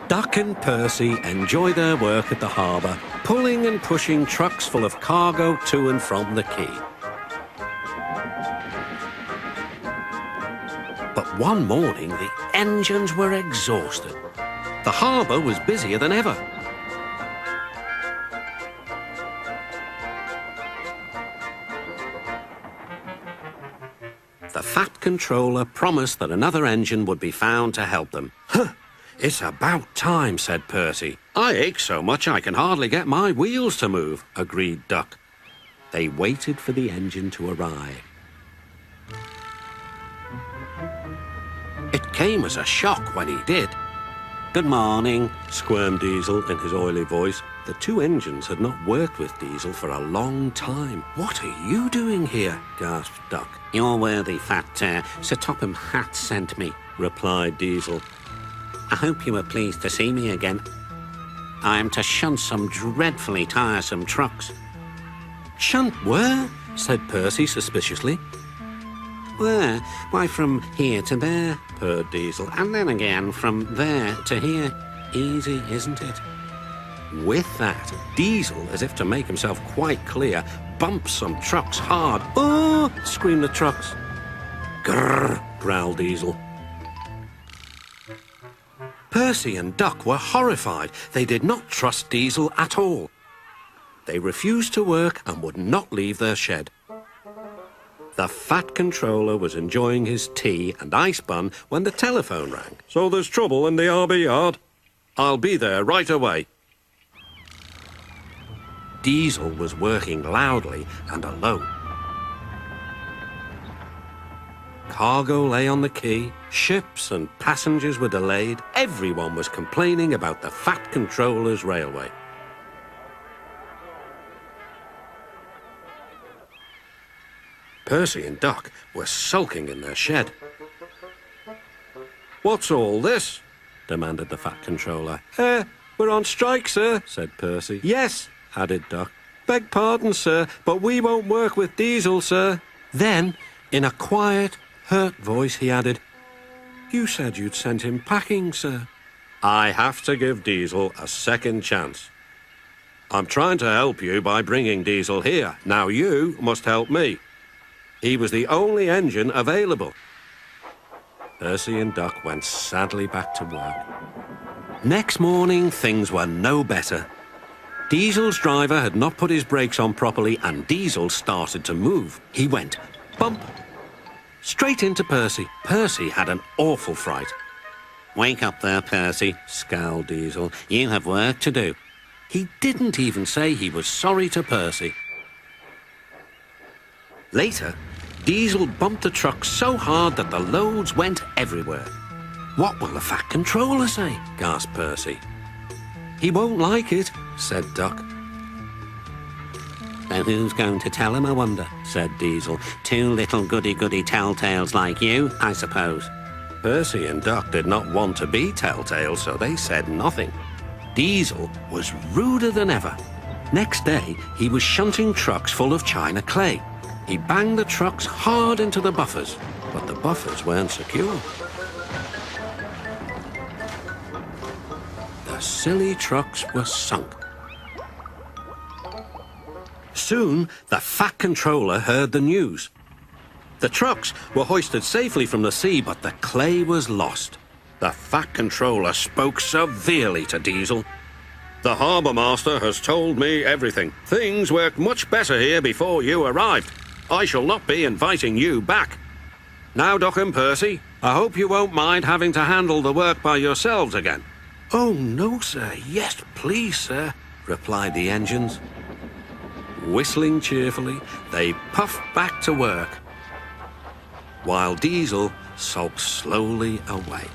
Duck and Percy enjoy their work at the harbour, pulling and pushing trucks full of cargo to and from the quay. But one morning, the engines were exhausted. The harbour was busier than ever. The Fat Controller promised that another engine would be found to help them. "Huh, it's about time," said Percy. "I ache so much I can hardly get my wheels to move," agreed Duck. They waited for the engine to arrive. It came as a shock when he did. "Good morning," squirmed Diesel in his oily voice. The two engines had not worked with Diesel for a long time. "What are you doing here?" gasped Duck. "Your worthy fat Sir Topham Hatt sent me," replied Diesel. "I hope you were pleased to see me again. I am to shunt some dreadfully tiresome trucks." "Shunt where?" said Percy suspiciously. "Where? Why, from here to there," purred Diesel, "and then again from there to here. Easy, isn't it?" With that, Diesel, as if to make himself quite clear, bumped some trucks hard. "Oh!" screamed the trucks. "Grrr!" growled Diesel. Percy and Duck were horrified. They did not trust Diesel at all. They refused to work and would not leave their shed. The Fat Controller was enjoying his tea and ice bun when the telephone rang. "So there's trouble in the harbour yard? I'll be there right away." Diesel was working loudly and alone. Cargo lay on the quay, ships and passengers were delayed. Everyone was complaining about the Fat Controller's railway. Percy and Duck were sulking in their shed. "What's all this?" demanded the Fat Controller. We're on strike, sir," said Percy. "Yes," added Duck. "Beg pardon, sir, but we won't work with Diesel, sir." Then, in a quiet, hurt voice, he added, "You said you'd sent him packing, sir." "I have to give Diesel a second chance. I'm trying to help you by bringing Diesel here. Now you must help me. He was the only engine available." Percy and Duck went sadly back to work. Next morning, things were no better. Diesel's driver had not put his brakes on properly, and Diesel started to move. He went bump, straight into Percy. Percy had an awful fright. "Wake up there, Percy," scowled Diesel. "You have work to do." He didn't even say he was sorry to Percy. Later, Diesel bumped the truck so hard that the loads went everywhere. "What will the Fat Controller say?" gasped Percy. "He won't like it," said Duck. "So who's going to tell him, I wonder?" said Diesel. "Two little goody-goody telltales like you, I suppose." Percy and Duck did not want to be telltales, so they said nothing. Diesel was ruder than ever. Next day, he was shunting trucks full of china clay. He banged the trucks hard into the buffers, but the buffers weren't secure. The silly trucks were sunk. Soon, the Fat Controller heard the news. The trucks were hoisted safely from the sea, but the clay was lost. The Fat Controller spoke severely to Diesel. "The harbour master has told me everything. Things worked much better here before you arrived. I shall not be inviting you back. Now, Duck and Percy, I hope you won't mind having to handle the work by yourselves again." "Oh, no, sir. Yes, please, sir," replied the engines. Whistling cheerfully, they puffed back to work, while Diesel sulked slowly away.